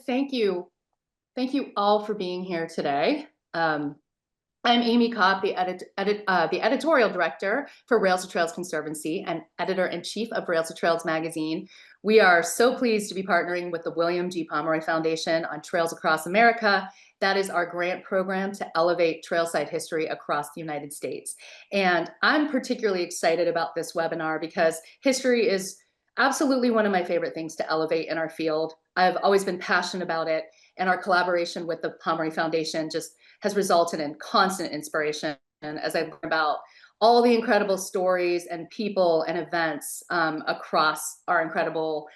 Thank you. Thank you all for being here today. I'm Amy Kapp, the editorial director for Rails to Trails Conservancy and editor-in-chief of Rails to Trails magazine. We are so pleased to be partnering with the William G. Pomeroy Foundation on Trails Across America. That is our grant program to elevate trailside history across the United States. And I'm particularly excited about this webinar because history is absolutely one of my favorite things to elevate in our field. I've always been passionate about it, and our collaboration with the Pomeroy Foundation just has resulted in constant inspiration as I learn about all the incredible stories and people and events across our incredible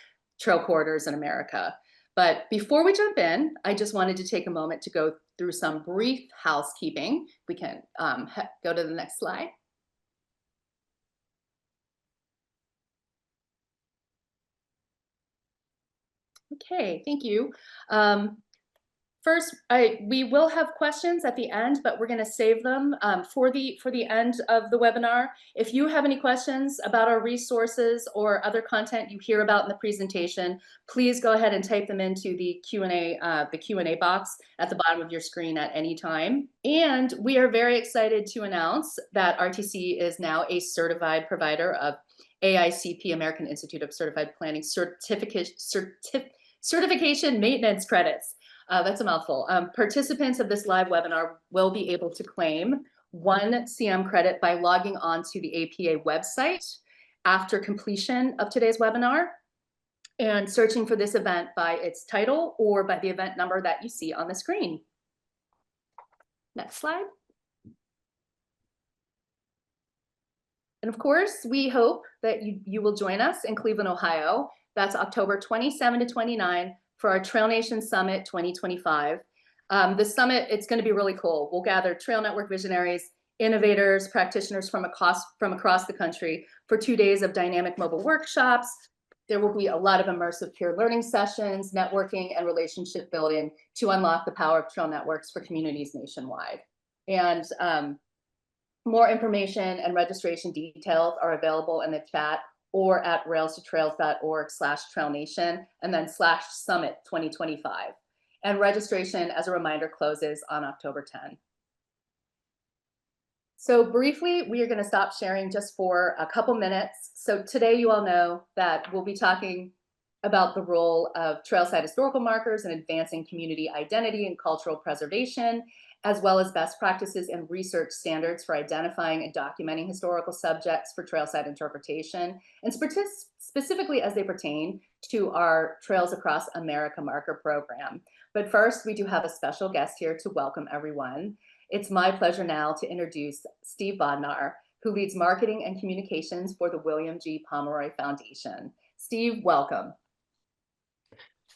trail corridors in America. But before we jump in, I just wanted to take a moment to go through some brief housekeeping. We can go to the next slide. Okay, thank you. First, we will have questions at the end, but we're going to save them for the end of the webinar. If you have any questions about our resources or other content you hear about in the presentation, please go ahead and type them into the Q&A box at the bottom of your screen at any time. And we are very excited to announce that RTC is now a certified provider of AICP, American Institute of Certified Planning certification maintenance credits. That's a mouthful. Participants of this live webinar will be able to claim 1 CM credit by logging on to the APA website after completion of today's webinar and searching for this event by its title or by the event number that you see on the screen. Next slide. And of course, we hope that you will join us in Cleveland, Ohio. That's October 27 to 29 for our Trail Nation Summit 2025. The summit, it's going to be really cool. We'll gather trail network visionaries, innovators, practitioners from across the country for 2 days of dynamic mobile workshops. There will be a lot of immersive peer learning sessions, networking, and relationship building to unlock the power of trail networks for communities nationwide. And more information and registration details are available in the chat or at railstotrails.org/trailnation and then /summit 2025. And registration, as a reminder, closes on October 10. So briefly, we are going to stop sharing just for a couple minutes. So today you all know that we'll be talking about the role of trailside historical markers in advancing community identity and cultural preservation, as well as best practices and research standards for identifying and documenting historical subjects for trailside interpretation, and specifically as they pertain to our Trails Across America marker program. But first, we do have a special guest here to welcome everyone. It's my pleasure now to introduce Steve Bodnar, who leads marketing and communications for the William G. Pomeroy Foundation. Steve, welcome.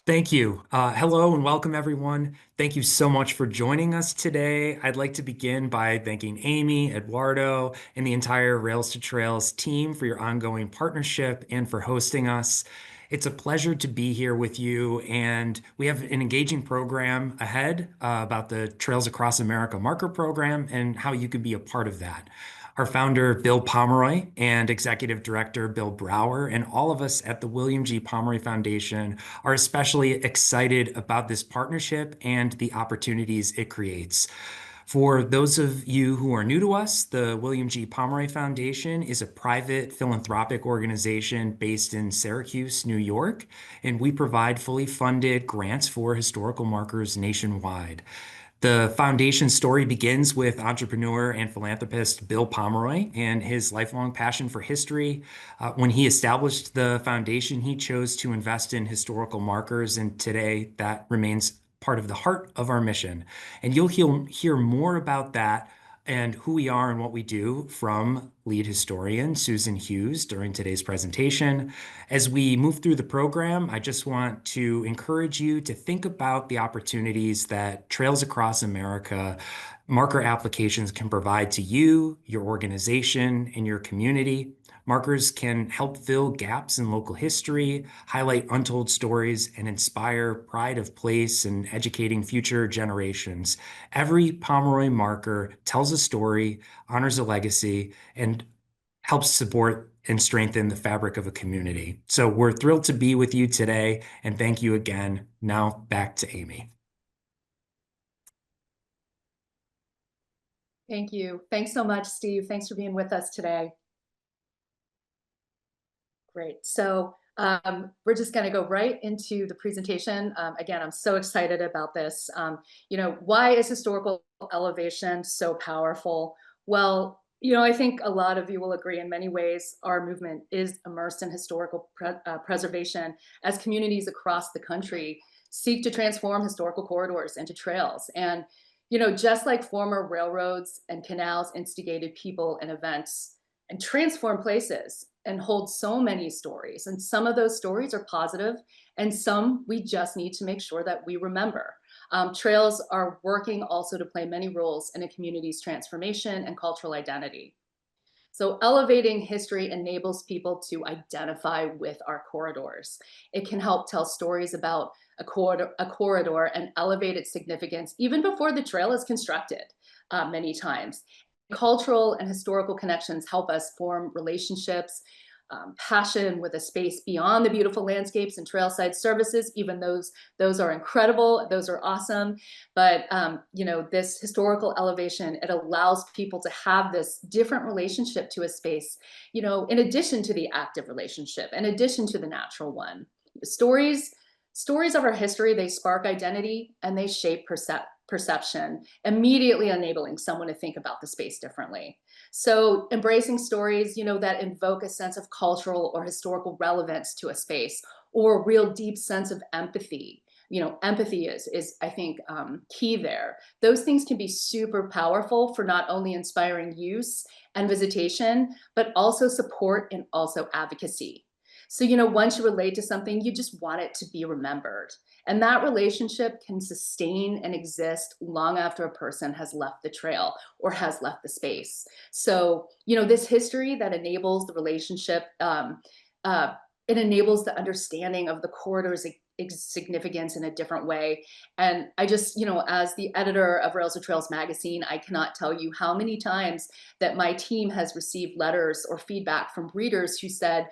Thank you. Hello and welcome, everyone. Thank you so much for joining us today. I'd like to begin by thanking Amy, Eduardo, and the entire Rails to Trails team for your ongoing partnership and for hosting us. It's a pleasure to be here with you, and we have an engaging program ahead about the Trails Across America marker program and how you could be a part of that. Our founder, Bill Pomeroy, and executive director, Bill Brower, and all of us at the William G. Pomeroy Foundation are especially excited about this partnership and the opportunities it creates. For those of you who are new to us, the William G. Pomeroy Foundation is a private philanthropic organization based in Syracuse, New York, and we provide fully funded grants for historical markers nationwide. The foundation's story begins with entrepreneur and philanthropist Bill Pomeroy and his lifelong passion for history. When he established the foundation, he chose to invest in historical markers, and today that remains part of the heart of our mission. And you'll hear more about that and who we are and what we do from lead historian Susan Hughes during today's presentation. As we move through the program, I just want to encourage you to think about the opportunities that Trails Across America marker applications can provide to you, your organization, and your community. Markers can help fill gaps in local history, highlight untold stories, and inspire pride of place in educating future generations. Every Pomeroy marker tells a story, honors a legacy, and helps support and strengthen the fabric of a community. So we're thrilled to be with you today, and thank you again. Now back to Amy. Thank you. Thanks so much, Steve. Thanks for being with us today. Great. So we're just going to go right into the presentation. Again, I'm so excited about this. Why is historical elevation so powerful? Well, I think a lot of you will agree in many ways our movement is immersed in historical preservation as communities across the country seek to transform historical corridors into trails. And, just like former railroads and canals instigated people and events and transform places and hold so many stories. And some of those stories are positive, and some we just need to make sure that we remember. Trails are working also to play many roles in a community's transformation and cultural identity. So elevating history enables people to identify with our corridors. It can help tell stories about a corridor and elevate its significance even before the trail is constructed many times. Cultural and historical connections help us form relationships, passion with a space beyond the beautiful landscapes and trailside services. Even those are incredible, those are awesome. But this historical elevation, it allows people to have this different relationship to a space, in addition to the active relationship, in addition to the natural one. Stories of our history, they spark identity and they shape perception, immediately enabling someone to think about the space differently. So embracing stories, that invoke a sense of cultural or historical relevance to a space, or a real deep sense of empathy. Empathy is I think, key there. Those things can be super powerful for not only inspiring use and visitation, but also support and also advocacy. So, once you relate to something, you just want it to be remembered. And that relationship can sustain and exist long after a person has left the trail or has left the space. So, this history that enables the relationship, it enables the understanding of the corridor's significance in a different way. And I just, as the editor of Rails to Trails magazine, I cannot tell you how many times that my team has received letters or feedback from readers who said,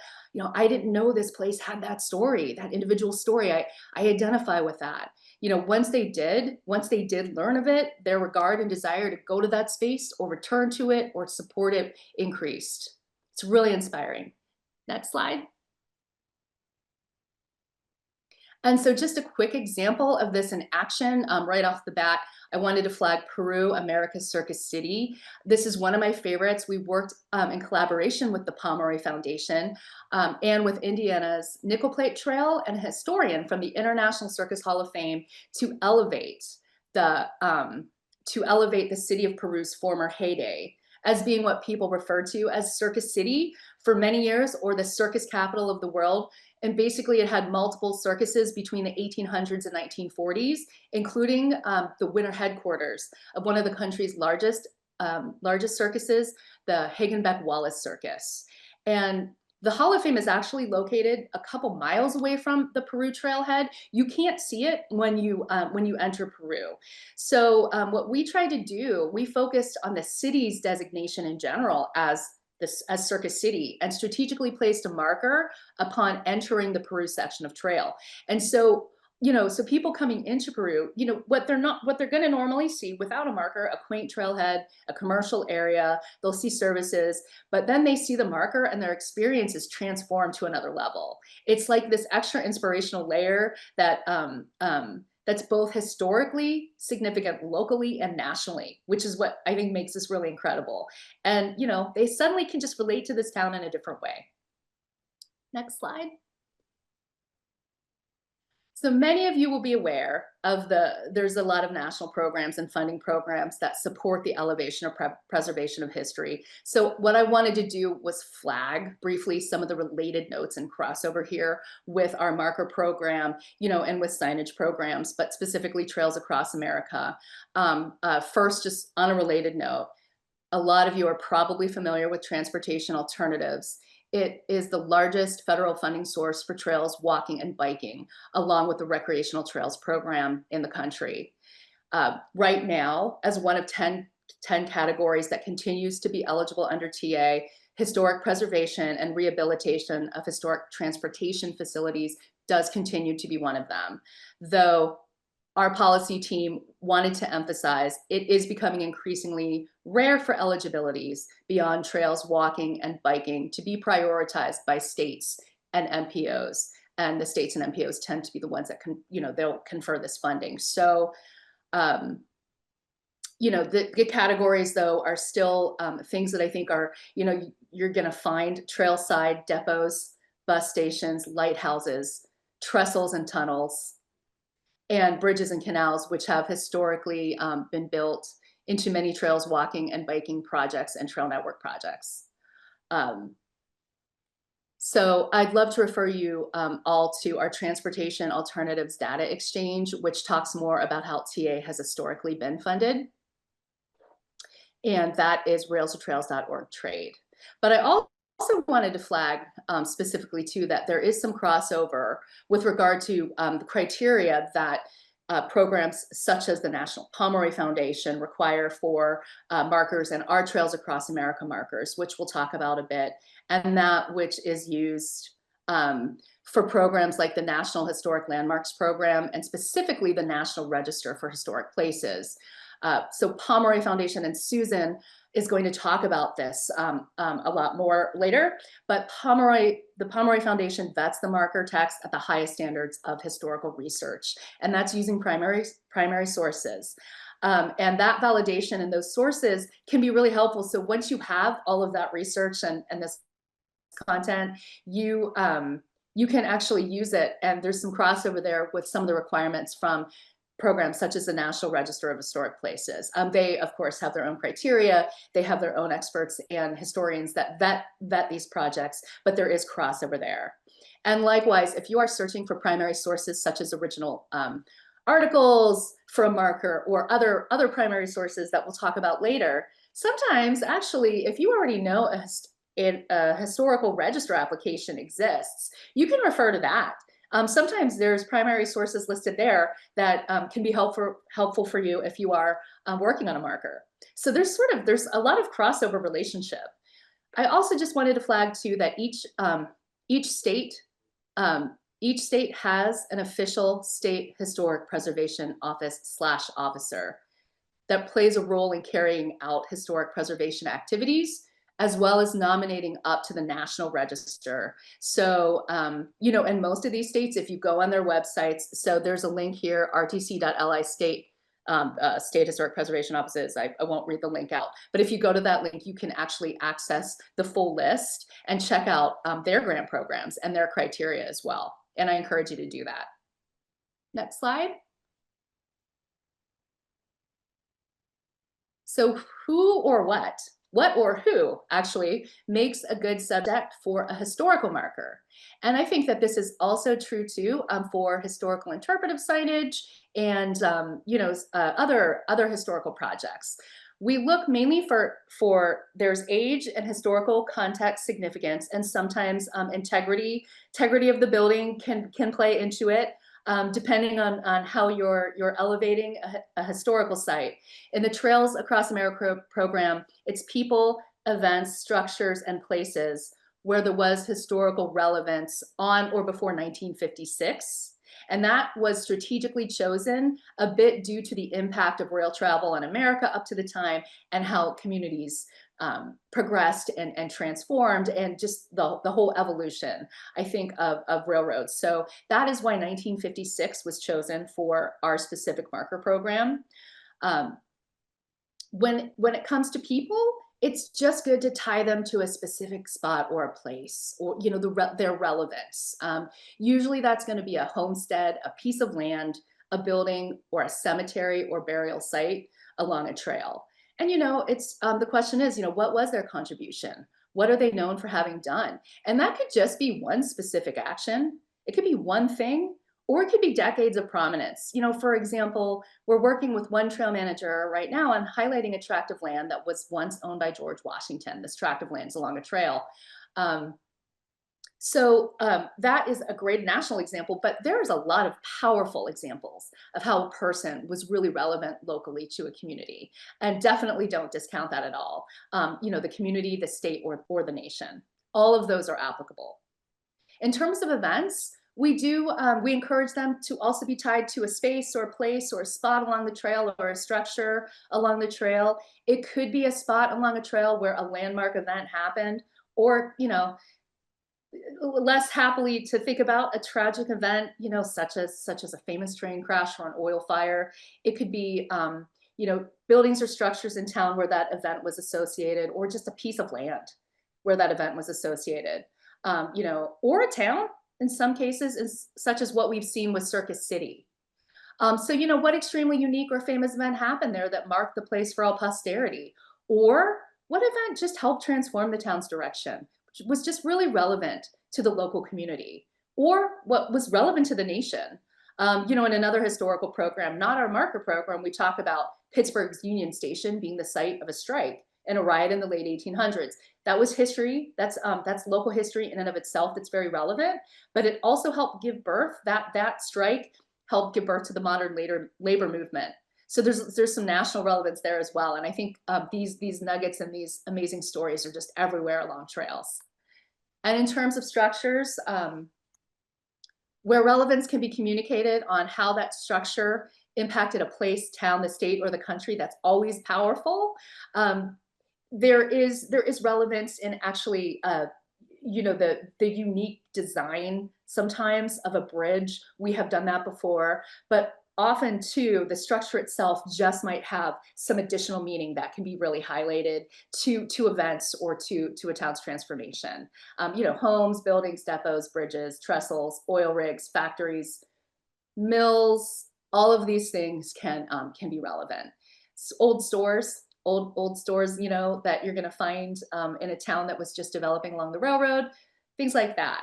I didn't know this place had that story, that individual story. I identify with that. Once they did learn of it, their regard and desire to go to that space or return to it or support it increased. It's really inspiring. Next slide. And so just a quick example of this in action, right off the bat, I wanted to flag Peru, America's Circus City. This is one of my favorites. We worked in collaboration with the Pomeroy Foundation and with Indiana's Nickel Plate Trail and a historian from the International Circus Hall of Fame to elevate the city of Peru's former heyday as being what people referred to as Circus City for many years, or the circus capital of the world. And basically it had multiple circuses between the 1800s and 1940s, including the winter headquarters of one of the country's largest circuses, the Hagenbeck Wallace Circus. And the Hall of Fame is actually located a couple miles away from the Peru trailhead. You can't see it when you enter Peru. So what we tried to do, we focused on the city's designation in general as Circus City, and strategically placed a marker upon entering the Peru section of trail. And so, so people coming into Peru, what they're going to normally see without a marker: a quaint trailhead, a commercial area, they'll see services, but then they see the marker and their experience is transformed to another level. It's like this extra inspirational layer that that's both historically significant locally and nationally, which is what I think makes this really incredible. And, they suddenly can just relate to this town in a different way. Next slide. So many of you will be aware of there's a lot of national programs and funding programs that support the elevation or preservation of history. So what I wanted to do was flag briefly some of the related notes and crossover here with our marker program, and with signage programs, but specifically Trails Across America. First, just on a related note, a lot of you are probably familiar with transportation alternatives. It is the largest federal funding source for trails, walking, and biking, along with the recreational trails program in the country. Right now, as one of 10 categories that continues to be eligible under TA, historic preservation and rehabilitation of historic transportation facilities does continue to be one of them. Though our policy team wanted to emphasize it is becoming increasingly rare for eligibilities beyond trails, walking, and biking to be prioritized by states and MPOs. And the states and MPOs tend to be the ones that they'll confer this funding. So, the categories though are still things that I think are, you're gonna find trailside depots, bus stations, lighthouses, trestles and tunnels, and bridges and canals, which have historically been built into many trails, walking and biking projects and trail network projects. So I'd love to refer you all to our Transportation Alternatives Data Exchange, which talks more about how TA has historically been funded. And that is railstotrails.org trade. But I also wanted to flag specifically too that there is some crossover with regard to the criteria that programs such as the National Pomeroy Foundation require for markers and our Trails Across America markers, which we'll talk about a bit, and that which is used for programs like the National Historic Landmarks Program and specifically the National Register for Historic Places. So Pomeroy Foundation, and Susan is going to talk about this a lot more later, but the Pomeroy Foundation vets the marker text at the highest standards of historical research, and that's using primary sources. And that validation and those sources can be really helpful. So once you have all of that research and this content, you can actually use it, and there's some crossover there with some of the requirements from programs such as the National Register of Historic Places. They, of course, have their own criteria. They have their own experts and historians that vet these projects, but there is crossover there. And likewise, if you are searching for primary sources such as original articles for a marker or other primary sources that we'll talk about later, sometimes actually, if you already know a historical register application exists, you can refer to that. Sometimes there's primary sources listed there that can be helpful for you if you are working on a marker. So there's a lot of crossover relationship. I also just wanted to flag too that each state has an official state historic preservation office/officer that plays a role in carrying out historic preservation activities, as well as nominating up to the National Register. So, in most of these states, if you go on their websites, so there's a link here, rtc.li state historic preservation offices. I won't read the link out, but if you go to that link, you can actually access the full list and check out their grant programs and their criteria as well. And I encourage you to do that. Next slide. So who or what or who actually makes a good subject for a historical marker? And I think that this is also true too for historical interpretive signage and other historical projects. We look mainly for there's age and historical context significance, and sometimes integrity of the building can play into it. Depending on how you're elevating a historical site. In the Trails Across America program, it's people, events, structures, and places where there was historical relevance on or before 1956. And that was strategically chosen a bit due to the impact of rail travel in America up to the time and how communities progressed and transformed, and just the whole evolution, I think, of railroads. So that is why 1956 was chosen for our specific marker program. When it comes to people, it's just good to tie them to a specific spot or a place, or their relevance. Usually that's going to be a homestead, a piece of land, a building, or a cemetery or burial site along a trail. And it's the question is, what was their contribution? What are they known for having done? And that could just be one specific action. It could be one thing, or it could be decades of prominence. For example, we're working with one trail manager right now on highlighting a tract of land that was once owned by George Washington. This tract of land is along a trail. So that is a great national example, but there's a lot of powerful examples of how a person was really relevant locally to a community, and definitely don't discount that at all. The community, the state, or the nation, all of those are applicable. In terms of events, we encourage them to also be tied to a space or a place or a spot along the trail or a structure along the trail. It could be a spot along a trail where a landmark event happened, or less happily to think about a tragic event, such as a famous train crash or an oil fire. It could be, buildings or structures in town where that event was associated, or just a piece of land where that event was associated, or a town in some cases, such as what we've seen with Circus City. So, what extremely unique or famous event happened there that marked the place for all posterity? Or what event just helped transform the town's direction, which was just really relevant to the local community? Or what was relevant to the nation? In another historical program, not our marker program, we talk about Pittsburgh's Union Station being the site of a strike and a riot in the late 1800s. That was history. That's local history in and of itself. That's very relevant. But it also helped give birth. That strike helped give birth to the modern labor movement. So there's some national relevance there as well. And I think these nuggets and these amazing stories are just everywhere along trails. And in terms of structures, where relevance can be communicated on how that structure impacted a place, town, the state, or the country, that's always powerful. There is relevance in actually the unique design sometimes of a bridge. We have done that before, but often too, the structure itself just might have some additional meaning that can be really highlighted to events or to a town's transformation. Homes, buildings, depots, bridges, trestles, oil rigs, factories, mills, all of these things can be relevant. Old stores, old stores, that you're going to find in a town that was just developing along the railroad, things like that.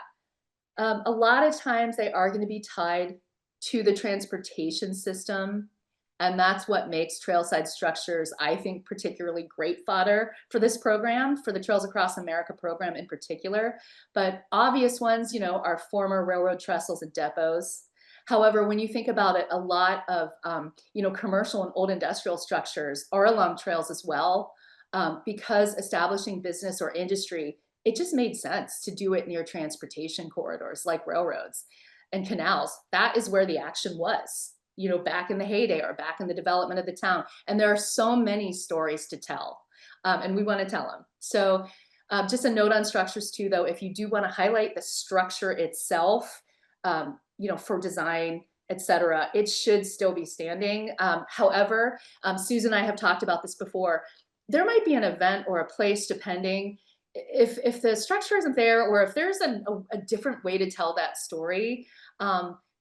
A lot of times they are going to be tied to the transportation system, and that's what makes trailside structures, I think, particularly great fodder for this program, for the Trails Across America program in particular. But obvious ones, are former railroad trestles and depots. However, when you think about it, a lot of commercial and old industrial structures are along trails as well, because establishing business or industry, it just made sense to do it near transportation corridors like railroads and canals. That is where the action was, back in the heyday or back in the development of the town. And there are so many stories to tell, and we want to tell them. So just a note on structures too, though, if you do want to highlight the structure itself, for design, etc., it should still be standing. However, Susan and I have talked about this before. There might be an event or a place, depending if the structure isn't there, or if there's a different way to tell that story.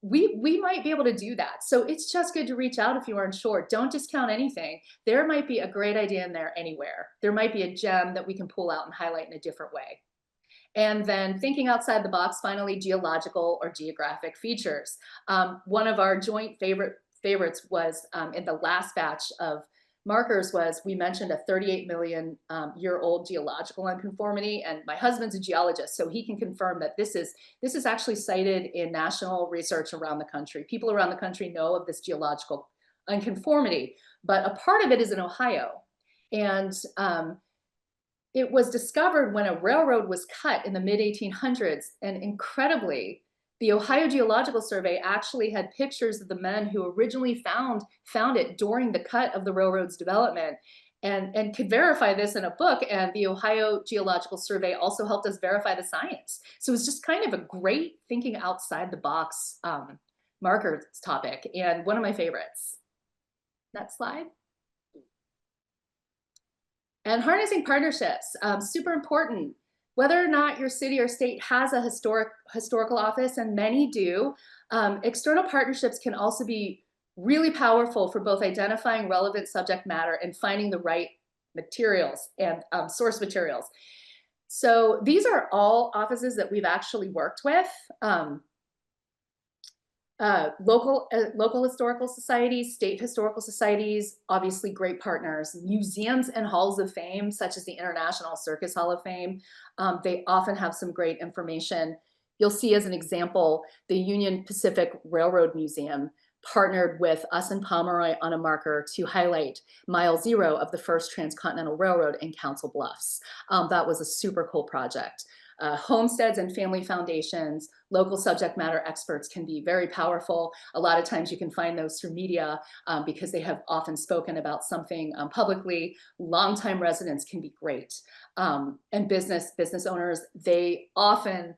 We might be able to do that. So it's just good to reach out if you aren't sure. Don't discount anything. There might be a great idea in there anywhere. There might be a gem that we can pull out and highlight in a different way. And then thinking outside the box, finally, geological or geographic features. One of our joint favorites was in the last batch of markers was, we mentioned a 38 million year old geological unconformity, and my husband's a geologist, so he can confirm that this is actually cited in national research around the country. People around the country know of this geological unconformity, but a part of it is in Ohio. And it was discovered when a railroad was cut in the mid-1800s, and incredibly, the Ohio Geological Survey actually had pictures of the men who originally found it during the cut of the railroad's development, and could verify this in a book. And the Ohio Geological Survey also helped us verify the science. So it's just kind of a great thinking outside the box marker topic, and one of my favorites. Next slide. And harnessing partnerships, super important. Whether or not your city or state has a historical office, and many do, external partnerships can also be really powerful for both identifying relevant subject matter and finding the right materials and source materials. So these are all offices that we've actually worked with. Local historical societies, state historical societies, obviously great partners, museums and halls of fame, such as the International Circus Hall of Fame. They often have some great information. You'll see as an example, the Union Pacific Railroad Museum partnered with us and Pomeroy on a marker to highlight mile 0 of the first transcontinental railroad in Council Bluffs. That was a super cool project. Homesteads and family foundations, local subject matter experts can be very powerful. A lot of times you can find those through media because they have often spoken about something publicly. Longtime residents can be great. And business owners, they often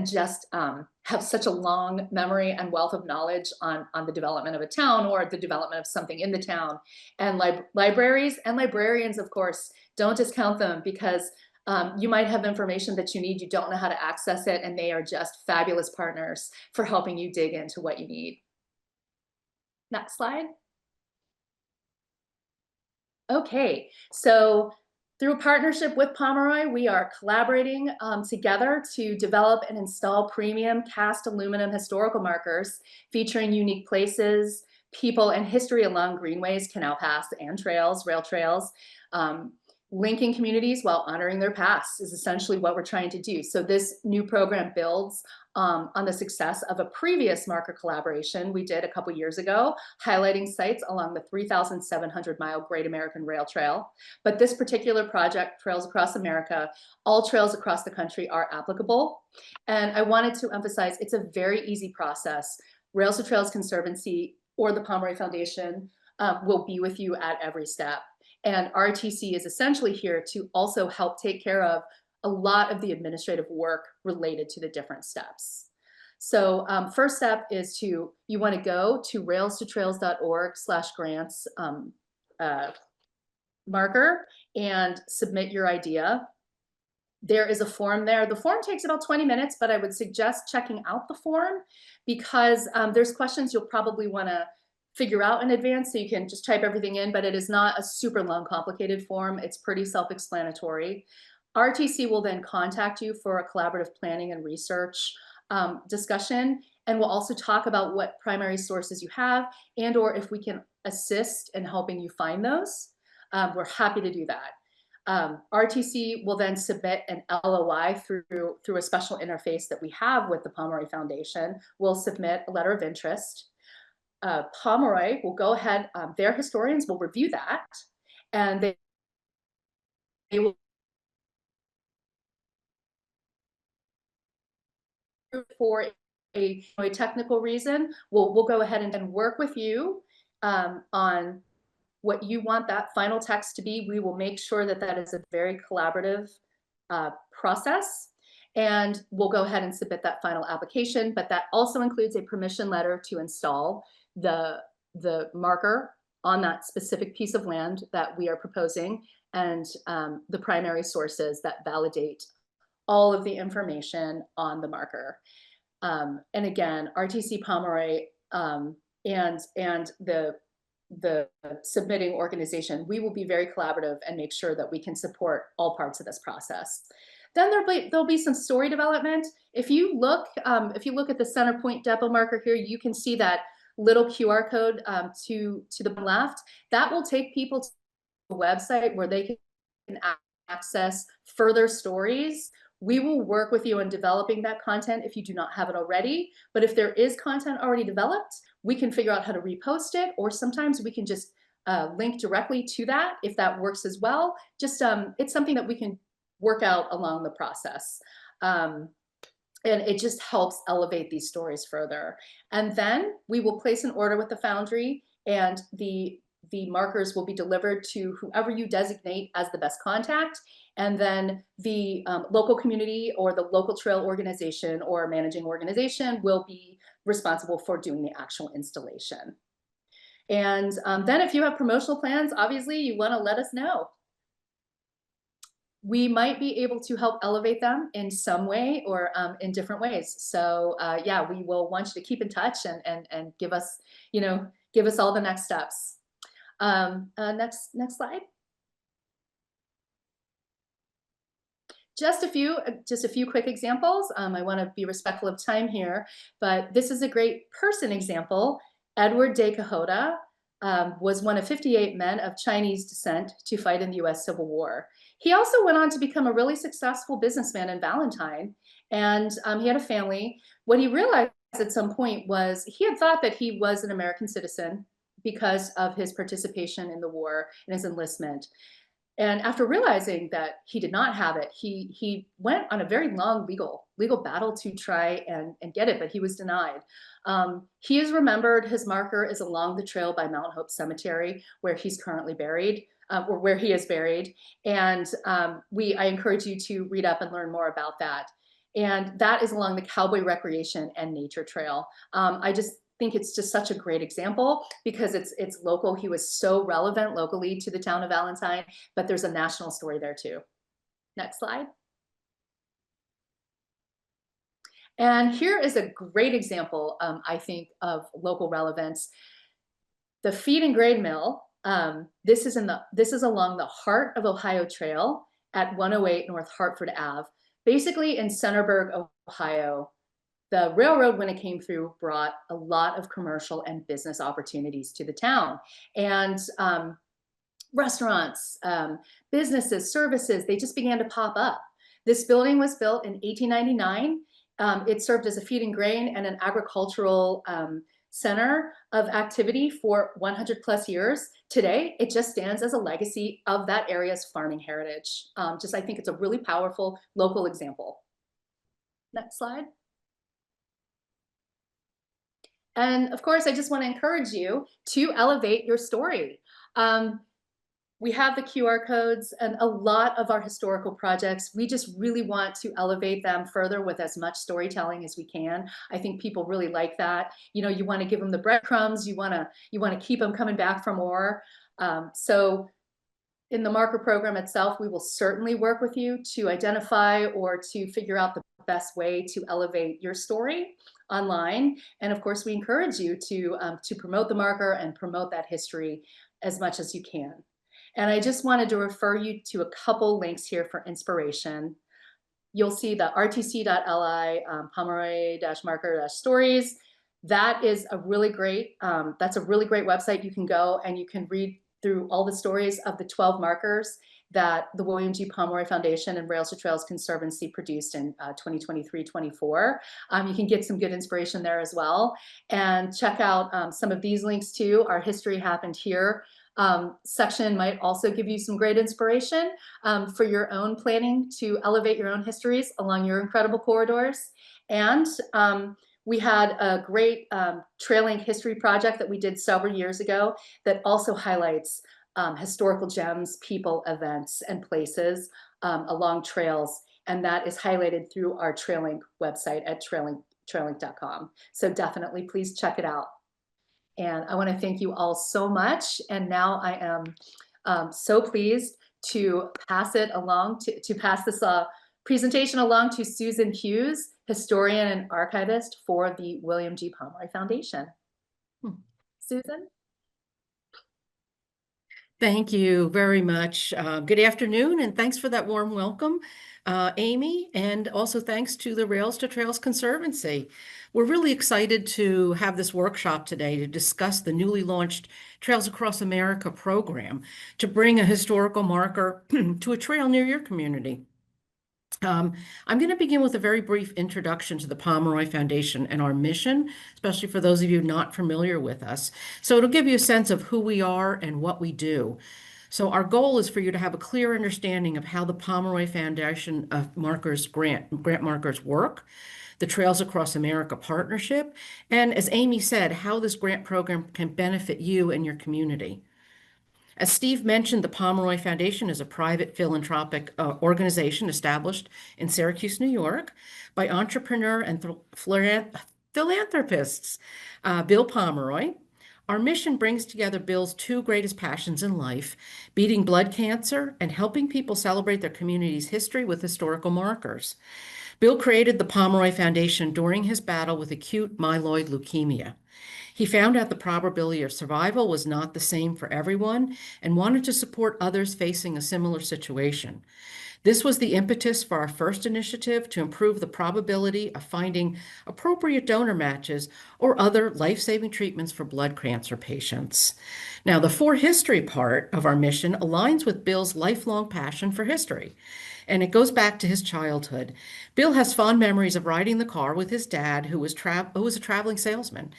just have such a long memory and wealth of knowledge on the development of a town or the development of something in the town. And libraries and librarians, of course, don't discount them because you might have information that you need, you don't know how to access it, and they are just fabulous partners for helping you dig into what you need. Next slide. Okay, so through a partnership with Pomeroy, we are collaborating together to develop and install premium cast aluminum historical markers featuring unique places, people, and history along greenways, canal paths, and trails, rail trails. Linking communities while honoring their past is essentially what we're trying to do. So this new program builds on the success of a previous marker collaboration we did a couple years ago, highlighting sites along the 3,700-mile Great American Rail Trail. But this particular project, Trails Across America, all trails across the country are applicable. And I wanted to emphasize it's a very easy process. Rails to Trails Conservancy or the Pomeroy Foundation will be with you at every step. And RTC is essentially here to also help take care of a lot of the administrative work related to the different steps. So first step is you want to go to railstotrails.org/grants marker and submit your idea. There is a form there. The form takes about 20 minutes, but I would suggest checking out the form because there's questions you'll probably want to figure out in advance, so you can just type everything in, but it is not a super long, complicated form. It's pretty self-explanatory. RTC will then contact you for a collaborative planning and research discussion, and we'll also talk about what primary sources you have and or if we can assist in helping you find those. We're happy to do that. RTC will then submit an LOI through a special interface that we have with the Pomeroy Foundation. We'll submit a letter of interest. Pomeroy will go ahead, their historians will review that, and they will, for a technical reason, we'll go ahead and work with you on what you want that final text to be. We will make sure that that is a very collaborative process, and we'll go ahead and submit that final application, but that also includes a permission letter to install the marker on that specific piece of land that we are proposing, and the primary sources that validate all of the information on the marker. And again, RTC Pomeroy and the submitting organization, we will be very collaborative and make sure that we can support all parts of this process. Then there'll be some story development. If you look at the center point depot marker here, you can see that little QR code to the left. That will take people to a website where they can access further stories. We will work with you on developing that content if you do not have it already. But if there is content already developed, we can figure out how to repost it, or sometimes we can just link directly to that if that works as well. Just it's something that we can work out along the process. And it just helps elevate these stories further. And then we will place an order with the Foundry, and the markers will be delivered to whoever you designate as the best contact. And then the local community or the local trail organization or managing organization will be responsible for doing the actual installation. And then if you have promotional plans, obviously you want to let us know. We might be able to help elevate them in some way or in different ways. So yeah, we will want you to keep in touch and give us, give us all the next steps. Next slide. Just a few quick examples. I want to be respectful of time here, but this is a great person example. Edward de Cajota was one of 58 men of Chinese descent to fight in the US Civil War. He also went on to become a really successful businessman in Valentine, and he had a family. What he realized at some point was he had thought that he was an American citizen because of his participation in the war and his enlistment. And after realizing that he did not have it, he went on a very long legal battle to try and get it, but he was denied. He is remembered. His marker is along the trail by Mount Hope Cemetery, where he's currently buried, or where he is buried. And I encourage you to read up and learn more about that. And that is along the Cowboy Recreation and Nature Trail. I just think it's just such a great example because it's local. He was so relevant locally to the town of Valentine, but there's a national story there too. Next slide. And here is a great example, I think, of local relevance. The feed and grain mill. This is along the Heart of Ohio Trail at 108 North Hartford Ave, basically in Centerburg, Ohio. The railroad, when it came through, brought a lot of commercial and business opportunities to the town. And restaurants, businesses, services, they just began to pop up. This building was built in 1899. It served as a feed and grain and an agricultural center of activity for 100 plus years. Today, it just stands as a legacy of that area's farming heritage. I think it's a really powerful local example. Next slide. And of course, I just want to encourage you to elevate your story. We have the QR codes and a lot of our historical projects. We just really want to elevate them further with as much storytelling as we can. I think people really like that. You know, you want to give them the breadcrumbs. You want to keep them coming back for more. So in the marker program itself, we will certainly work with you to identify or to figure out the best way to elevate your story online. And of course, we encourage you to promote the marker and promote that history as much as you can. And I just wanted to refer you to a couple links here for inspiration. You'll see the rtc.li Pomeroy-marker-stories. That is a really great, that's a really great website. You can go and you can read through all the stories of the 12 markers that the William G. Pomeroy Foundation and Rails to Trails Conservancy produced in 2023-24. You can get some good inspiration there as well. And check out some of these links too. Our History Happened Here section might also give you some great inspiration for your own planning to elevate your own histories along your incredible corridors. And we had a great trailing history project that we did several years ago that also highlights historical gems, people, events, and places along trails. And that is highlighted through our Trailink website at trailink.com. So definitely please check it out. And I want to thank you all so much. And now I am so pleased to pass it along, to pass this presentation along to Susan Hughes, historian and archivist for the William G. Pomeroy Foundation. Susan? Thank you very much. Good afternoon, and thanks for that warm welcome, Amy, and also thanks to the Rails to Trails Conservancy. We're really excited to have this workshop today to discuss the newly launched Trails Across America program to bring a historical marker to a trail near your community. I'm going to begin with a very brief introduction to the Pomeroy Foundation and our mission, especially for those of you not familiar with us. So it'll give you a sense of who we are and what we do. So our goal is for you to have a clear understanding of how the Pomeroy Foundation markers grant markers work, the Trails Across America partnership, and as Amy said, how this grant program can benefit you and your community. As Steve mentioned, the Pomeroy Foundation is a private philanthropic organization established in Syracuse, New York, by entrepreneur and philanthropists, Bill Pomeroy. Our mission brings together Bill's two greatest passions in life, beating blood cancer and helping people celebrate their community's history with historical markers. Bill created the Pomeroy Foundation during his battle with acute myeloid leukemia. He found out the probability of survival was not the same for everyone and wanted to support others facing a similar situation. This was the impetus for our first initiative to improve the probability of finding appropriate donor matches or other life-saving treatments for blood cancer patients. Now, the for history part of our mission aligns with Bill's lifelong passion for history, and it goes back to his childhood. Bill has fond memories of riding the car with his dad, who was a traveling salesman,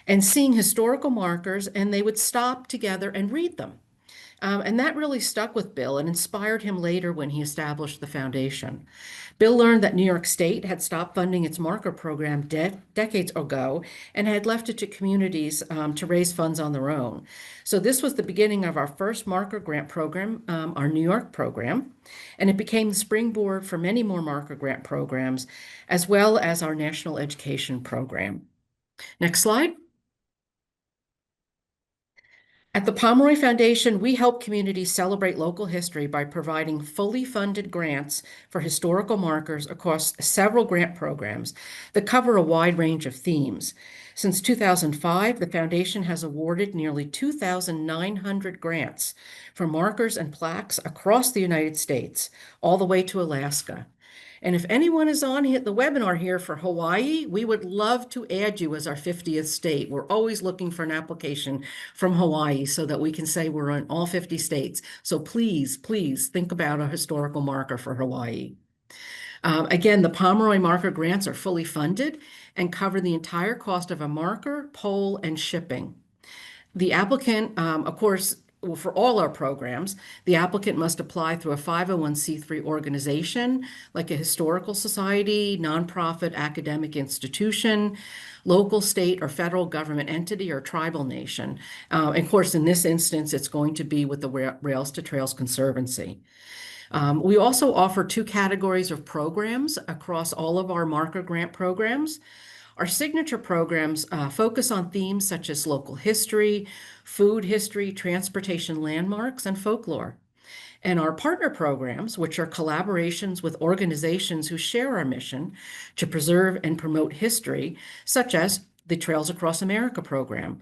and seeing historical markers, and they would stop together and read them. And that really stuck with Bill and inspired him later when he established the foundation. Bill learned that New York State had stopped funding its marker program decades ago and had left it to communities to raise funds on their own. So this was the beginning of our first marker grant program, our New York program, and it became the springboard for many more marker grant programs, as well as our national education program. Next slide. At the Pomeroy Foundation, we help communities celebrate local history by providing fully funded grants for historical markers across several grant programs that cover a wide range of themes. Since 2005, the foundation has awarded nearly 2,900 grants for markers and plaques across the United States, all the way to Alaska. And if anyone is on the webinar here for Hawaii, we would love to add you as our 50th state. We're always looking for an application from Hawaii so that we can say we're in all 50 states. So please, please think about a historical marker for Hawaii. Again, the Pomeroy marker grants are fully funded and cover the entire cost of a marker, pole, and shipping. The applicant, of course, for all our programs, the applicant must apply through a 501c3 organization, like a historical society, nonprofit academic institution, local, state, or federal government entity, or tribal nation. Of course, in this instance, it's going to be with the Rails to Trails Conservancy. We also offer 2 categories of programs across all of our marker grant programs. Our signature programs focus on themes such as local history, food history, transportation landmarks, and folklore. And our partner programs, which are collaborations with organizations who share our mission to preserve and promote history, such as the Trails Across America program,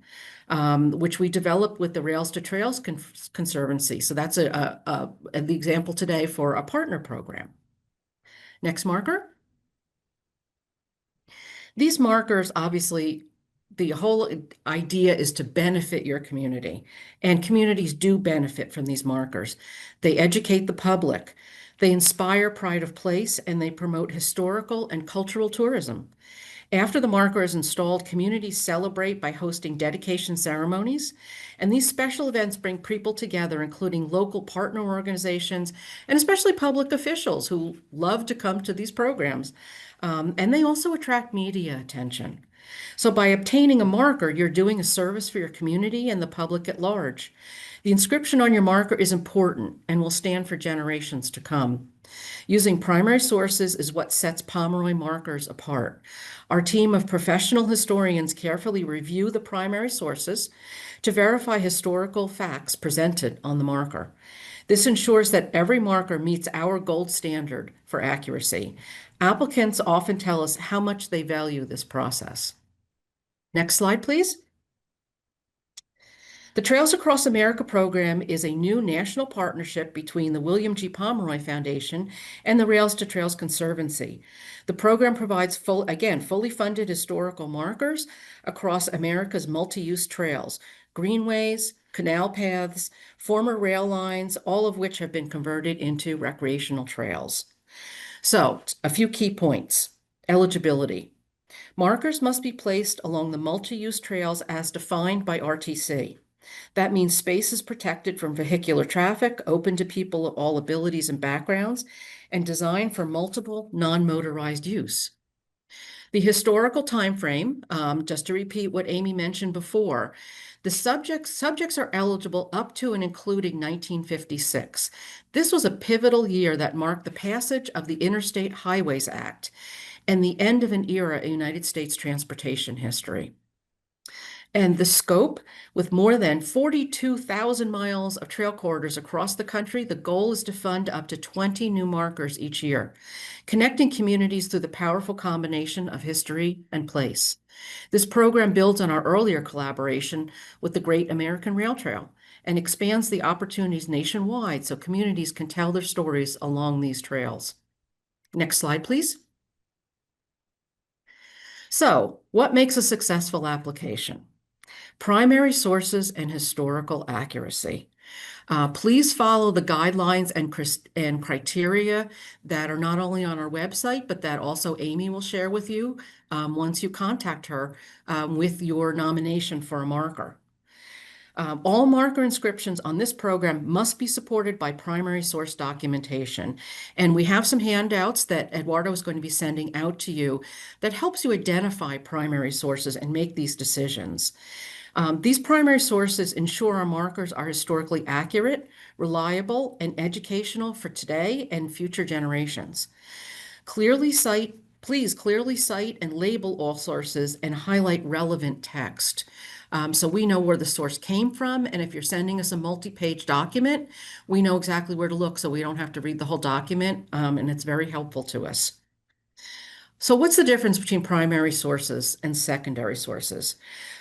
which we developed with the Rails to Trails Conservancy. So that's the example today for a partner program. Next marker. These markers, obviously, the whole idea is to benefit your community, and communities do benefit from these markers. They educate the public, they inspire pride of place, and they promote historical and cultural tourism. After the marker is installed, communities celebrate by hosting dedication ceremonies, and these special events bring people together, including local partner organizations and especially public officials who love to come to these programs. And they also attract media attention. So by obtaining a marker, you're doing a service for your community and the public at large. The inscription on your marker is important and will stand for generations to come. Using primary sources is what sets Pomeroy markers apart. Our team of professional historians carefully review the primary sources to verify historical facts presented on the marker. This ensures that every marker meets our gold standard for accuracy. Applicants often tell us how much they value this process. Next slide, please. The Trails Across America program is a new national partnership between the William G. Pomeroy Foundation and the Rails to Trails Conservancy. The program provides fully funded historical markers across America's multi-use trails, greenways, canal paths, former rail lines, all of which have been converted into recreational trails. So, a few key points. Eligibility. Markers must be placed along the multi-use trails as defined by RTC. That means spaces protected from vehicular traffic, open to people of all abilities and backgrounds, and designed for multiple non-motorized use. The historical time frame, just to repeat what Amy mentioned before, the subjects are eligible up to and including 1956. This was a pivotal year that marked the passage of the Interstate Highways Act and the end of an era in United States transportation history. And the scope, with more than 42,000 miles of trail corridors across the country, the goal is to fund up to 20 new markers each year, connecting communities through the powerful combination of history and place. This program builds on our earlier collaboration with the Great American Rail Trail and expands the opportunities nationwide so communities can tell their stories along these trails. Next slide, please. So, what makes a successful application? Primary sources and historical accuracy. Please follow the guidelines and criteria that are not only on our website, but that also Amy will share with you once you contact her with your nomination for a marker. All marker inscriptions on this program must be supported by primary source documentation. And we have some handouts that Eduardo is going to be sending out to you that helps you identify primary sources and make these decisions. These primary sources ensure our markers are historically accurate, reliable, and educational for today and future generations. Please clearly cite and label all sources and highlight relevant text. So we know where the source came from, and if you're sending us a multi-page document, we know exactly where to look so we don't have to read the whole document, and it's very helpful to us. So what's the difference between primary sources and secondary sources?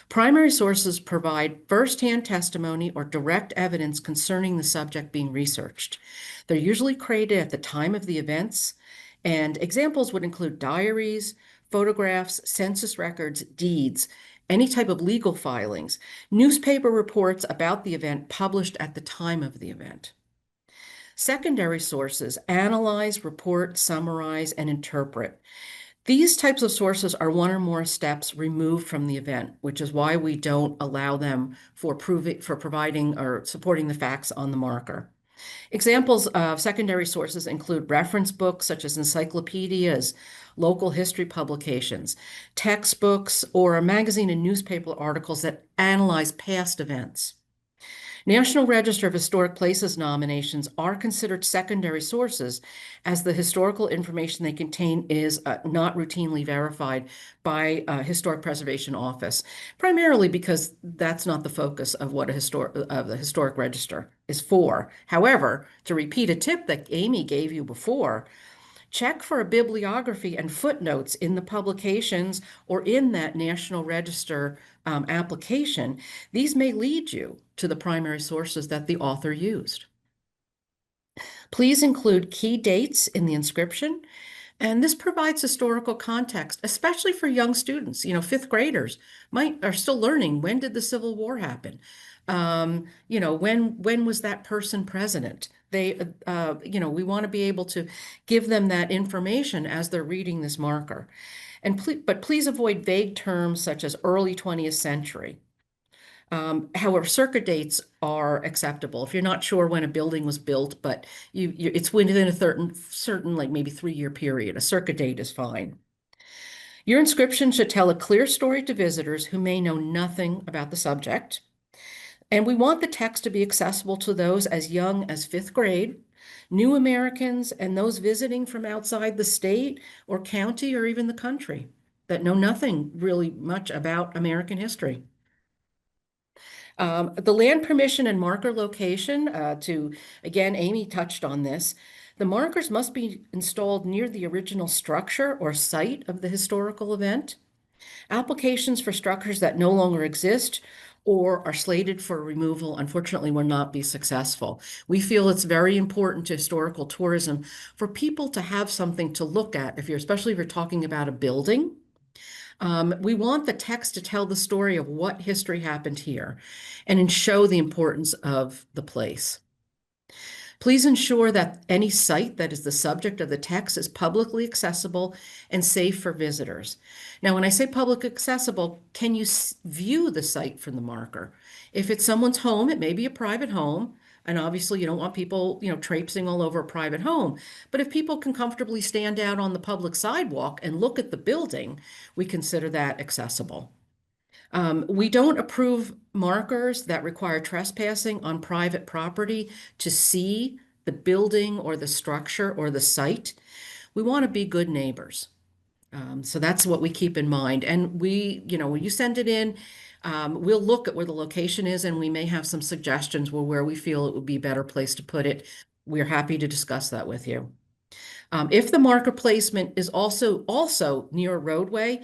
Primary sources provide firsthand testimony or direct evidence concerning the subject being researched. They're usually created at the time of the events, and examples would include diaries, photographs, census records, deeds, any type of legal filings, newspaper reports about the event published at the time of the event. Secondary sources analyze, report, summarize, and interpret. These types of sources are one or more steps removed from the event, which is why we don't allow them for providing or supporting the facts on the marker. Examples of secondary sources include reference books such as encyclopedias, local history publications, textbooks, or magazine and newspaper articles that analyze past events. National Register of Historic Places nominations are considered secondary sources as the historical information they contain is not routinely verified by a Historic Preservation Office, primarily because that's not the focus of what the Historic Register is for. However, to repeat a tip that Amy gave you before, check for a bibliography and footnotes in the publications or in that National Register application. These may lead you to the primary sources that the author used. Please include key dates in the inscription, and this provides historical context, especially for young students. Fifth graders are still learning, when did the Civil War happen? When was that person president? We want to be able to give them that information as they're reading this marker. But please avoid vague terms such as early 20th century. However, circa dates are acceptable. If you're not sure when a building was built, but it's within a certain like maybe 3-year period, a circa date is fine. Your inscription should tell a clear story to visitors who may know nothing about the subject. And we want the text to be accessible to those as young as 5th grade, new Americans, and those visiting from outside the state or county or even the country that know nothing really much about American history. The land permission and marker location, again, Amy touched on this. The markers must be installed near the original structure or site of the historical event. Applications for structures that no longer exist or are slated for removal, unfortunately, will not be successful. We feel it's very important to historical tourism for people to have something to look at, especially if you're talking about a building. We want the text to tell the story of what history happened here and show the importance of the place. Please ensure that any site that is the subject of the text is publicly accessible and safe for visitors. Now, when I say public accessible, can you view the site from the marker? If it's someone's home, it may be a private home, and obviously you don't want people, traipsing all over a private home. But if people can comfortably stand out on the public sidewalk and look at the building, we consider that accessible. We don't approve markers that require trespassing on private property to see the building or the structure or the site. We want to be good neighbors. So that's what we keep in mind. And when you send it in, We'll look at where the location is and we may have some suggestions where we feel it would be a better place to put it. We're happy to discuss that with you. If the marker placement is also near a roadway,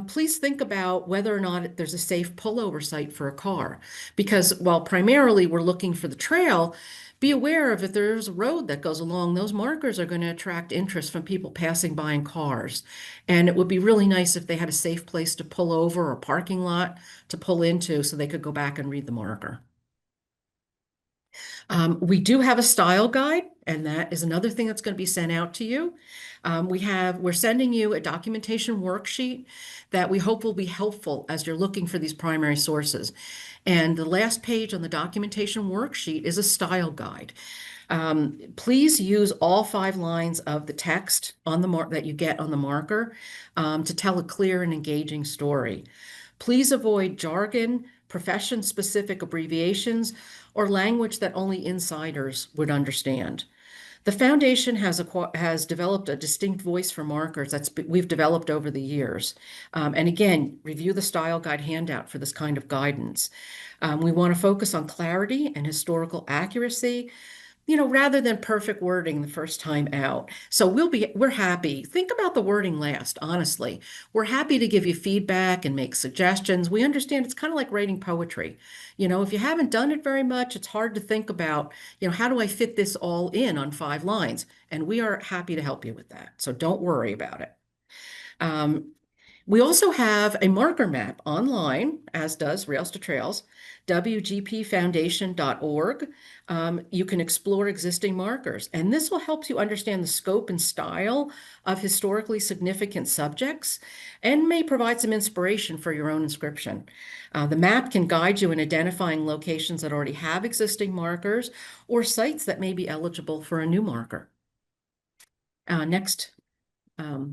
please think about whether or not there's a safe pullover site for a car. Because while primarily we're looking for the trail, be aware of if there's a road that goes along, those markers are going to attract interest from people passing by in cars. And it would be really nice if they had a safe place to pull over or a parking lot to pull into so they could go back and read the marker. We do have a style guide, and that is another thing that's going to be sent out to you. We're sending you a documentation worksheet that we hope will be helpful as you're looking for these primary sources. And the last page on the documentation worksheet is a style guide. Please use all 5 lines of the text on the that you get on the marker to tell a clear and engaging story. Please avoid jargon, profession-specific abbreviations, or language that only insiders would understand. The foundation has developed a distinct voice for markers we've developed over the years. And again, review the style guide handout for this kind of guidance. We want to focus on clarity and historical accuracy, rather than perfect wording the first time out. So we're happy. Think about the wording last, honestly. We're happy to give you feedback and make suggestions. We understand it's kind of like writing poetry. If you haven't done it very much, it's hard to think about, how do I fit this all in on 5 lines? And we are happy to help you with that. So don't worry about it. We also have a marker map online, as does Rails to Trails, wgpfoundation.org. You can explore existing markers, and this will help you understand the scope and style of historically significant subjects and may provide some inspiration for your own inscription. The map can guide you in identifying locations that already have existing markers or sites that may be eligible for a new marker. Next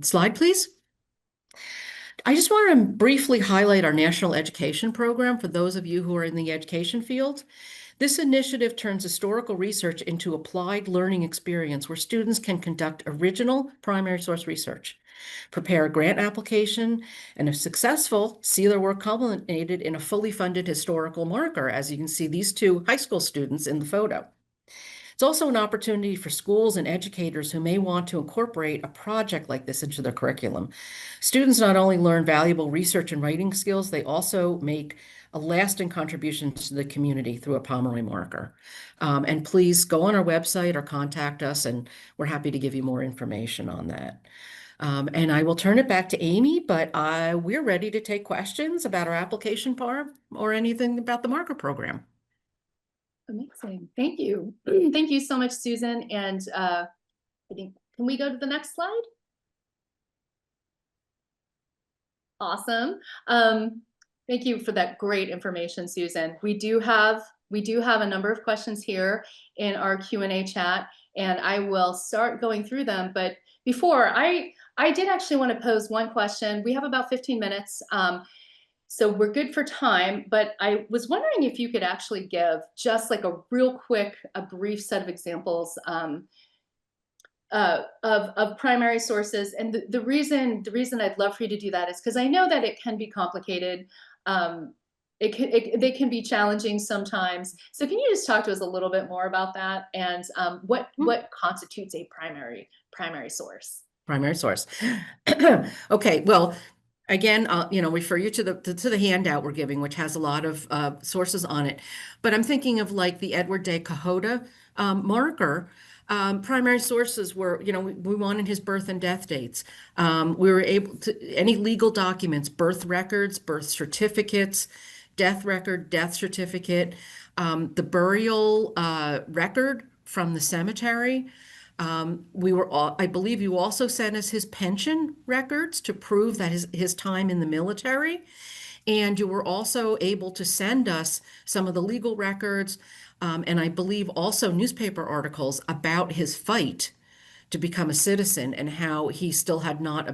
slide, please. I just want to briefly highlight our national education program for those of you who are in the education field. This initiative turns historical research into applied learning experience where students can conduct original primary source research, prepare a grant application, and if successful, see their work culminated in a fully funded historical marker, as you can see these 2 high school students in the photo. It's also an opportunity for schools and educators who may want to incorporate a project like this into their curriculum. Students not only learn valuable research and writing skills, they also make a lasting contribution to the community through a Pomeroy marker. And please go on our website or contact us, and we're happy to give you more information on that. And I will turn it back to Amy, but we're ready to take questions about our application part or anything about the marker program. Amazing. Thank you. Thank you so much, Susan. And I think, can we go to the next slide? Awesome. Thank you for that great information, Susan. We do have a number of questions here in our Q&A chat, and I will start going through them. But before, I did actually want to pose one question. We have about 15 minutes. So we're good for time, but I was wondering if you could actually give just like a real quick, a brief set of examples of primary sources. And the reason I'd love for you to do that is because I know that it can be complicated. They can be challenging sometimes. So can you just talk to us a little bit more about that and what constitutes a primary source? Primary source. Okay, well, again, refer you to the handout we're giving, which has a lot of sources on it. But I'm thinking of like the Edward de Cajota marker. Primary sources were, we wanted his birth and death dates. We were able to, any legal documents, birth records, birth certificates, death record, death certificate, the burial record from the cemetery. I believe you also sent us his pension records to prove that his time in the military. And you were also able to send us some of the legal records, and I believe also newspaper articles about his fight to become a citizen and how he still had not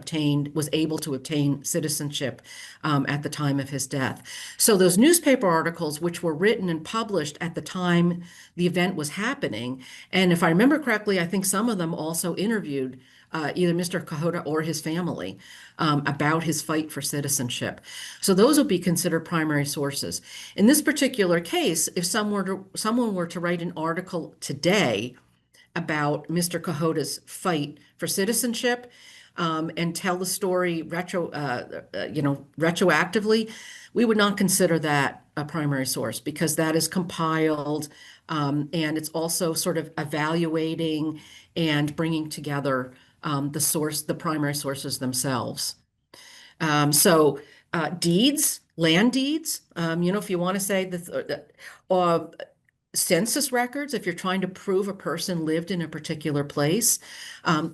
was able to obtain citizenship at the time of his death. So those newspaper articles, which were written and published at the time the event was happening, and if I remember correctly, I think some of them also interviewed either Mr. Kahota or his family about his fight for citizenship. So those would be considered primary sources. In this particular case, if someone were to write an article today about Mr. Kahota's fight for citizenship and tell the story retroactively, we would not consider that a primary source because that is compiled and it's also sort of evaluating and bringing together the primary sources themselves. So deeds, land deeds, if you want to say census records, if you're trying to prove a person lived in a particular place,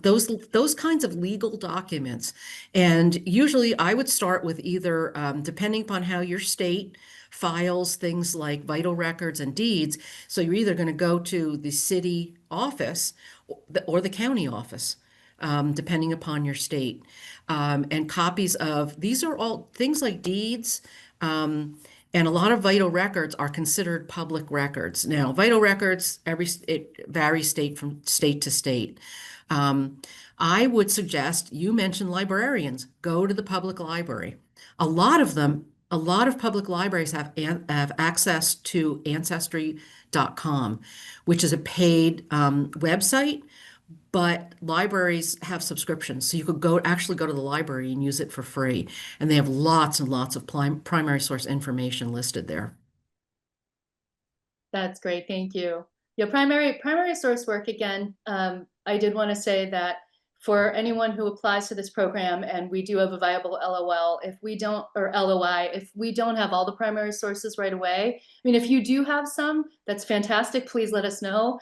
those kinds of legal documents. And usually I would start with either, depending upon how your state files things like vital records and deeds. So you're either going to go to the city office or the county office. Depending upon your state. And copies of, these are all things like deeds, and a lot of vital records are considered public records. Now, vital records, it varies from state to state. I would suggest, you mentioned librarians, go to the public library. A lot of public libraries have access to ancestry.com, which is a paid website. But libraries have subscriptions, so you could actually go to the library and use it for free. And they have lots and lots of primary source information listed there. That's great. Thank you. Yeah, primary source work, again, I did want to say that for anyone who applies to this program, and we do have a viable LOL, or LOI, if we don't have all the primary sources right away, I mean, if you do have some, that's fantastic. Please let us know.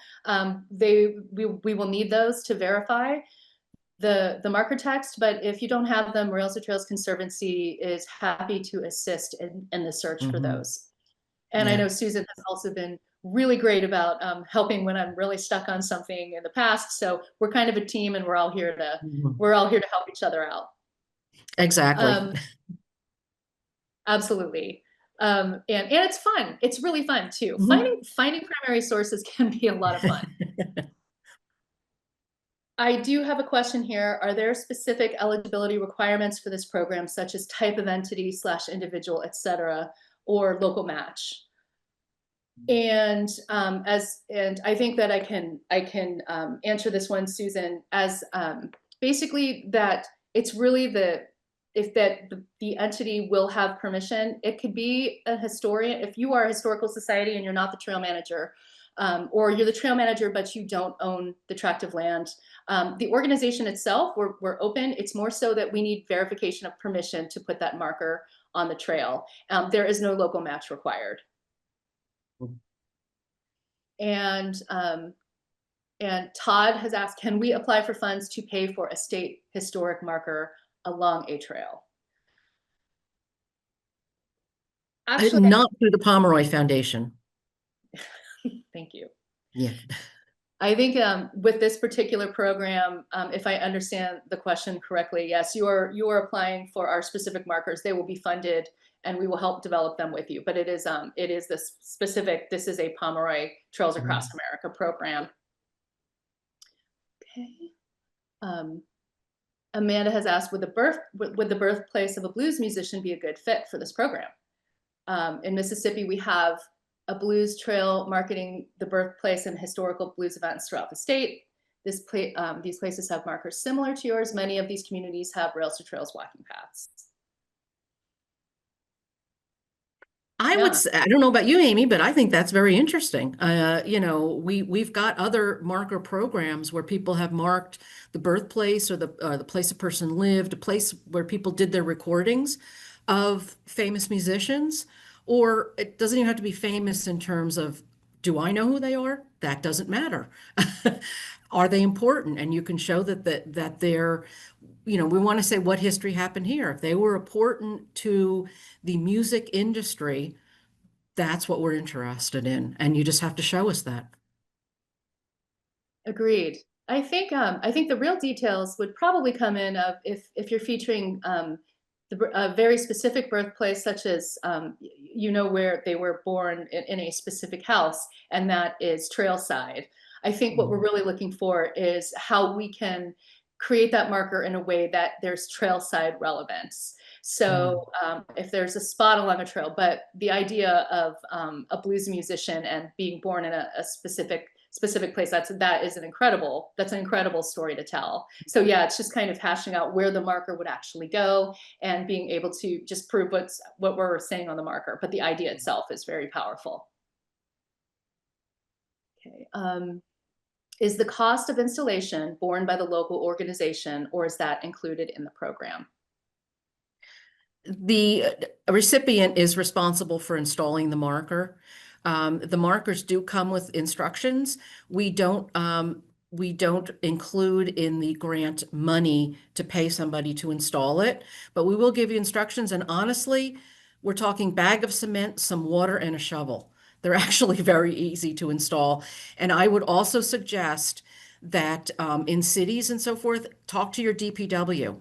We will need those to verify the marker text, but if you don't have them, Rails to Trails Conservancy is happy to assist in the search for those. And I know Susan has also been really great about helping when I'm really stuck on something in the past. So we're kind of a team, and we're all here to help each other out. Exactly. Absolutely. And it's fun. It's really fun too. Finding primary sources can be a lot of fun. I do have a question here. Are there specific eligibility requirements for this program, such as type of entity / individual, et cetera, or local match? And I think that I can answer this one, Susan, as basically that it's really the entity will have permission. It could be a historian. If you are a historical society and you're not the trail manager, or you're the trail manager but you don't own the tract of land, the organization itself, we're open. It's more so that we need verification of permission to put that marker on the trail. There is no local match required. And Todd has asked, can we apply for funds to pay for a state historic marker along a trail? Actually, not through the Pomeroy Foundation. Thank you. Yeah. I think with this particular program, if I understand the question correctly, yes, you are applying for our specific markers. They will be funded, and we will help develop them with you. But it is this specific. This is a Pomeroy Trails Across America program. Okay. Amanda has asked, would the birthplace of a blues musician be a good fit for this program? In Mississippi, we have a blues trail marketing the birthplace and historical blues events throughout the state. These places have markers similar to yours. Many of these communities have Rails to Trails walking paths. I would say, I don't know about you, Amy, but I think that's very interesting. We've got other marker programs where people have marked the birthplace or the place a person lived, a place where people did their recordings of famous musicians. Or it doesn't even have to be famous in terms of, do I know who they are? That doesn't matter. Are they important? And you can show that they're, we want to say what history happened here. If they were important to the music industry, that's what we're interested in. And you just have to show us that. Agreed. I think the real details would probably come in of if you're featuring a very specific birthplace, such as where they were born in a specific house, and that is Trailside. I think what we're really looking for is how we can create that marker in a way that there's Trailside relevance. So if there's a spot along a trail, but the idea of a blues musician and being born in a specific place, that is an incredible story to tell. So yeah, it's just kind of hashing out where the marker would actually go and being able to just prove what we're saying on the marker, but the idea itself is very powerful. Okay. Is the cost of installation borne by the local organization, or is that included in the program? The recipient is responsible for installing the marker. The markers do come with instructions. We don't include in the grant money to pay somebody to install it, but we will give you instructions. And honestly, we're talking bag of cement, some water, and a shovel. They're actually very easy to install. And I would also suggest that in cities and so forth, talk to your DPW,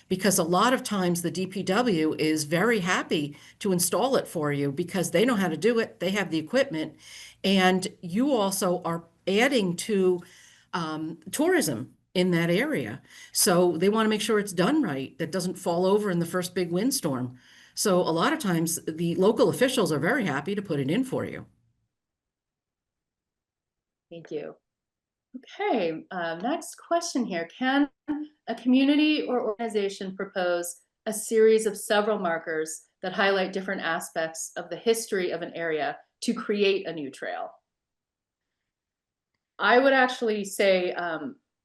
because a lot of times the DPW is very happy to install it for you because they know how to do it. They have the equipment. And you also are adding to tourism in that area. So they want to make sure it's done right, that doesn't fall over in the first big windstorm. So a lot of times the local officials are very happy to put it in for you. Thank you. Okay, next question here. Can a community or organization propose a series of several markers that highlight different aspects of the history of an area to create a new trail? I would actually say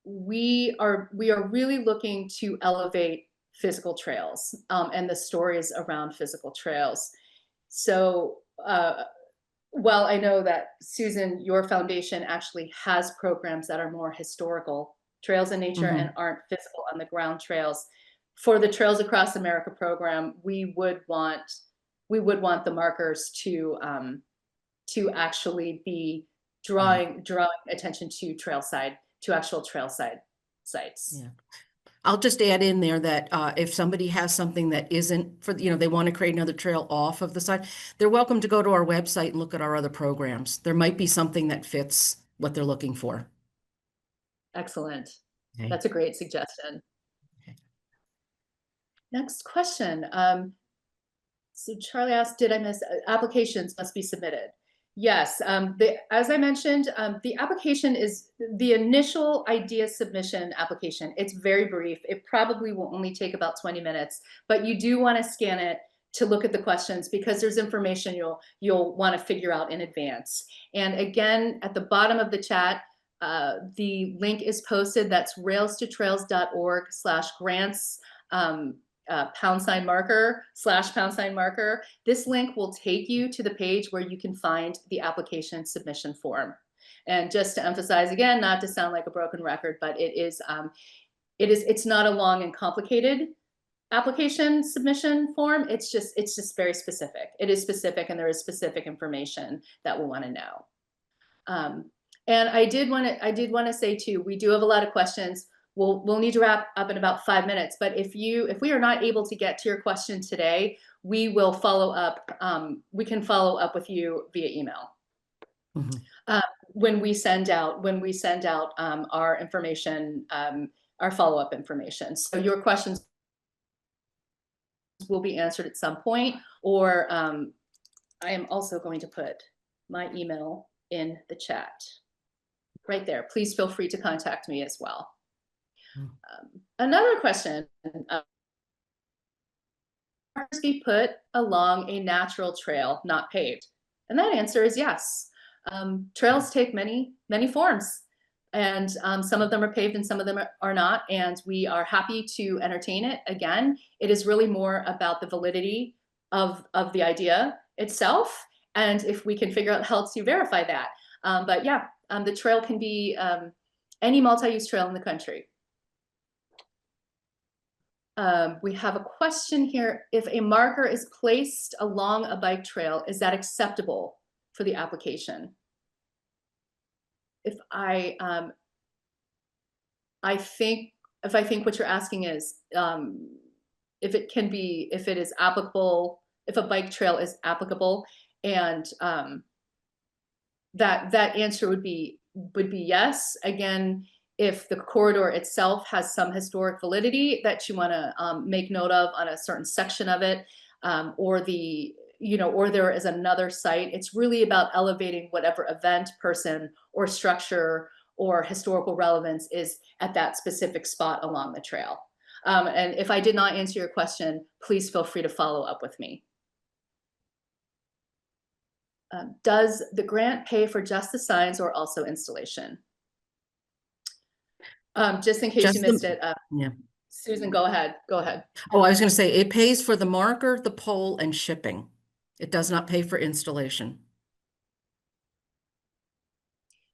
we are really looking to elevate physical trails and the stories around physical trails. So well, I know that, Susan, your foundation actually has programs that are more historical trails in nature and aren't physical on the ground trails. For the Trails Across America program, we would want the markers to actually be drawing attention to actual trailside sites. Yeah. I'll just add in there that if somebody has something that isn't for, they want to create another trail off of the site, they're welcome to go to our website and look at our other programs. There might be something that fits what they're looking for. Excellent. Okay. That's a great suggestion. Okay. Next question. So Charlie asked, did I miss applications must be submitted? Yes, as I mentioned, the application is the initial idea submission application. It's very brief. It probably will only take about 20 minutes, but you do want to scan it to look at the questions because there's information you'll want to figure out in advance. And again, at the bottom of the chat, the link is posted. That's railstotrails.org/grants. #marker. This link will take you to the page where you can find the application submission form. And just to emphasize again, not to sound like a broken record, but it's not a long and complicated application submission form. It's just very specific. It is specific, and there is specific information that we'll want to know. And I did want to say too, we do have a lot of questions. We'll need to wrap up in about 5 minutes, but if we are not able to get to your question today, we will follow up. We can follow up with you via email when we send out our information, our follow-up information. So your questions will be answered at some point, or I am also going to put my email in the chat right there. Please feel free to contact me as well. Another question, markers be put along a natural trail, not paved? And that answer is yes. Trails take many forms, and some of them are paved and some of them are not, and we are happy to entertain it. Again, it is really more about the validity of the idea itself, and if we can figure out how to verify that. But yeah, the trail can be any multi-use trail in the country. We have a question here. If a marker is placed along a bike trail, is that acceptable for the application? If I I think what you're asking is if it is applicable, if a bike trail is applicable, and that answer would be yes. Again, if the corridor itself has some historic validity that you want to make note of on a certain section of it, or or there is another site, it's really about elevating whatever event, person, or structure or historical relevance is at that specific spot along the trail. And if I did not answer your question, please feel free to follow up with me. Does the grant pay for just the signs or also installation? Just in case Just you missed it, yeah. Susan, go ahead. Go ahead. Oh, I was going to say it pays for the marker, the pole, and shipping. It does not pay for installation.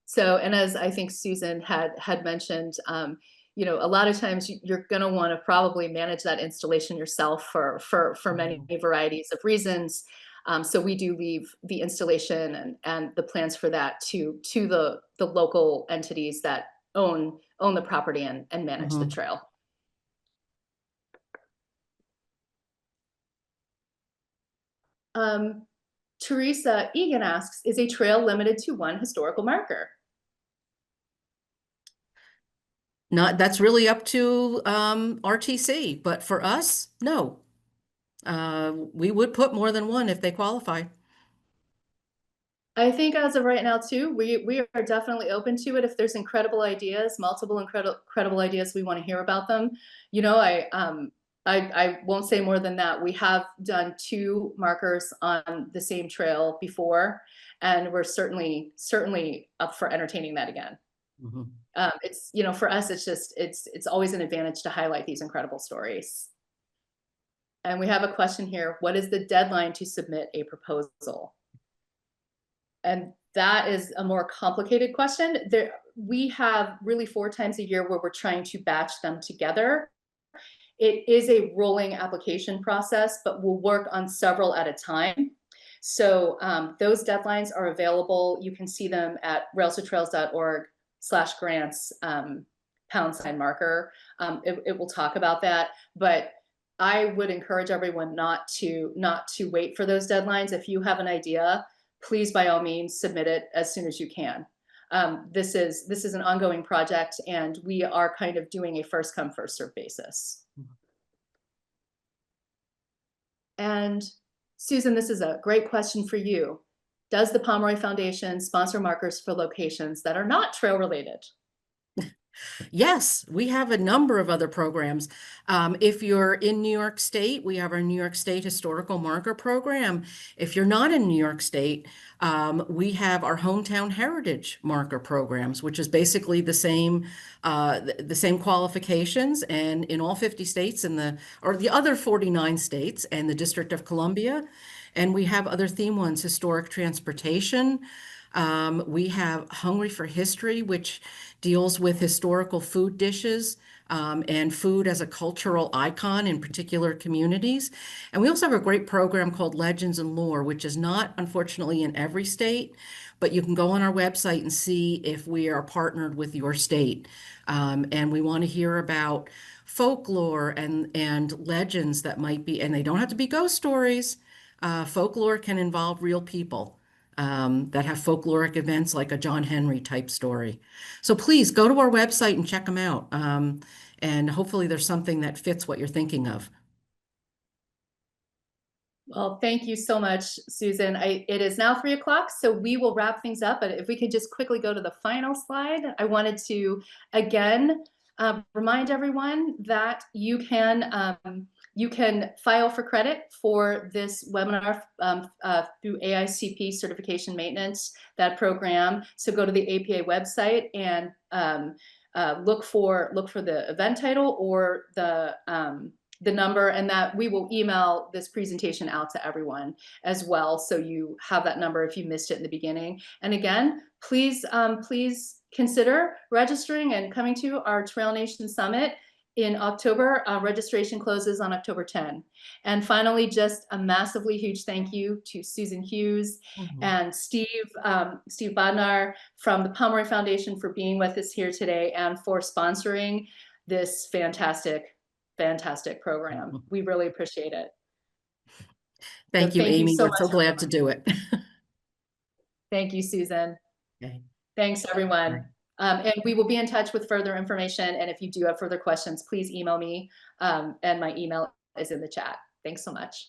So, and as I think Susan had mentioned, a lot of times you're going to want to probably manage that installation yourself for many varieties of reasons. So we do leave the installation and the plans for that to the local entities that own the property and manage the trail. Teresa Egan asks, is a trail limited to one historical marker? That's really up to RTC, but for us, no. We would put more than one if they qualify. I think as of right now too, we are definitely open to it. If there's incredible ideas, multiple incredible ideas, we want to hear about them. I won't say more than that. We have done 2 markers on the same trail before, and we're certainly up for entertaining that again. It's for us, it's always an advantage to highlight these incredible stories. And we have a question here: what is the deadline to submit a proposal? And that is a more complicated question. We have really 4 times a year where we're trying to batch them together. It is a rolling application process, but we'll work on several at a time. So those deadlines are available. You can see them at railstotrails.org/grants #marker. It will talk about that, but I would encourage everyone not to wait for those deadlines. If you have an idea, please, by all means, submit it as soon as you can. This is an ongoing project, and we are kind of doing a first come, first serve basis. And Susan, this is a great question for you. Does the Pomeroy Foundation sponsor markers for locations that are not trail related? Yes, we have a number of other programs. If you're in New York State, we have our New York State Historical Marker Program. If you're not in New York State, we have our Hometown Heritage Marker Programs, which is basically the same qualifications, and in all 50 states or the other 49 states and the District of Columbia. And we have other theme ones: historic transportation. We have Hungry for History, which deals with historical food dishes and food as a cultural icon in particular communities. And we also have a great program called Legends and Lore, which is not, unfortunately, in every state, but you can go on our website and see if we are partnered with your state. And we want to hear about folklore and legends that might be, and they don't have to be ghost stories. Folklore can involve real people that have folkloric events, like a John Henry type story. So please go to our website and check them out. And hopefully there's something that fits what you're thinking of. Well, thank you so much, Susan. It is now 3 o'clock, so we will wrap things up. But if we could just quickly go to the final slide, I wanted to again remind everyone that you can file for credit for this webinar through AICP Certification Maintenance, that program. So go to the APA website and look for the event title or the number, and that we will email this presentation out to everyone as well, so you have that number if you missed it in the beginning. And again, please consider registering and coming to our Trail Nation Summit in October. Registration closes on October 10. And finally, just a massively huge thank you to Susan Hughes and Steve Bodnar from the Pomeroy Foundation for being with us here today and for sponsoring this fantastic program. We really appreciate it. Thank you, thank you Amy. so We're much, so glad to everyone. do it. Thank you, Susan. Okay. Thanks, everyone. Right. And we will be in touch with further information. And if you do have further questions, please email me. And my email is in the chat. Thanks so much.